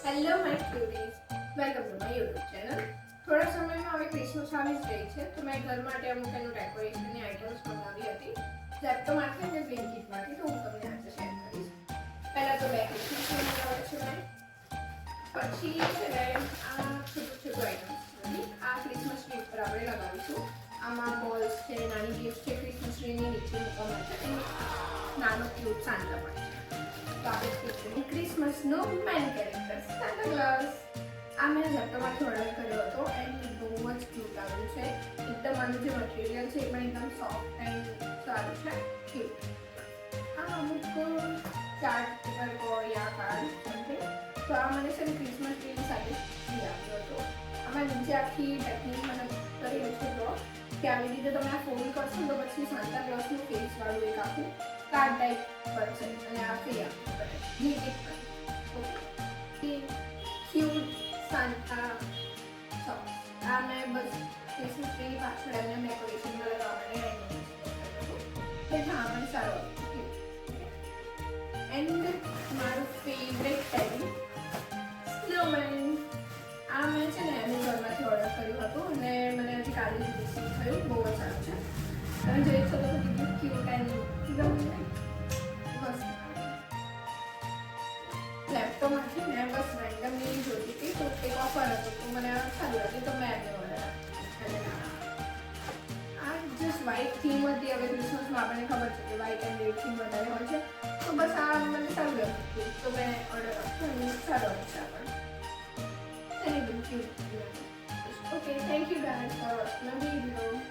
Hello my cuties, welcome to my YouTube channel. થોડા સમયમાં હવે ક્રિસમસ આવી જ રહી છે, તો મેં ઘર માટે અમુક એનું ડેકોરેશનની આઇટમ્સ મંગાવી હતી ઝેપ્ટોમાંથી અને બ્લિંકિટમાંથી, તો હું તમને આજે શેર કરીશ. પહેલાં તો બે ક્રિસમસ ટ્રી મંગાવ્યા છે મેં, પછી છે ને આ છોટું આઇટમ્સ બધી આ ક્રિસમસ ટ્રી ઉપર આપણે લગાવીશું. આમાં બોલ્સ છે, નાની ગિફ્ટ છે ક્રિસમસ ટ્રીની નીચે મૂકવા માટે, અને નાનો ક્યુટ સાન્ટા પણ છે. ક્રિસમસનો મેન કેરેક્ટર સાન્ટા ક્લોઝ. આ મેં ઝેપ્ટોમાંથી ઓર્ડર કર્યો હતો એન્ડ બહુ જ ક્યુટ આવ્યું છે. એકદમ આનું જે મટીરિયલ છે એ પણ એકદમ સોફ્ટ એન્ડ સારું છે, ક્યુટ. આ અમુક ચાર્ટ પેપર યા કાર્ડ સમથિંગ, તો આ મને છે ને ક્રિસમસ ટ્રીની સાથે ફ્રી આવ્યો હતો. આમાં નીચે આખી ટેકનિક મને કરી છે તો કે આવી રીતે તમે આ ફોલ્ડ કરશો તો પછી સાન્ટા ક્લોઝનું ફેસ વાળું એક આખું કાર્ડ ટાઈપ પડશે અને આ ફ્રી આપવું પડે બ્લિંકિટ પર. Okay, cute Santa socks. આ મેં બસ ક્રિસમસ ટ્રીની પાછળ એમને ડેકોરેશનમાં લગાવવાની બટ હા પણ સારું એન્ડ મારું ફેવરેટ ટેડી સ્નોમેન. આ મેં છે ને એમેઝોનમાંથી ઓર્ડર કર્યું હતું અને મને હજી કાલે જ રિસીવ થયું. બહુ જ સારું છે. તમે જોઈ શકો છો કેટલું ક્યુટ એન્ડ એકદમ મસ્ત. લેપટોપમાંથી મેં બસ રેન્ડમલી જોતી હતી તો એક ઓફર હતો તો મને સારું લાગ્યું તો મેં એમને ઓર્ડર આપ્યો. આ જસ્ટ વ્હાઇટ થીમ હતી. હવે ક્રિસમસમાં આપણને ખબર છે કે વ્હાઇટ એન્ડ રેડ થીમ વધારે હોય છે, તો બસ આ મને સારું લાગ્યું તો મેં ઓર્ડર આપ્યો અને સારો છે આપણને. Thank you. Okay, thank you guys for watching my video.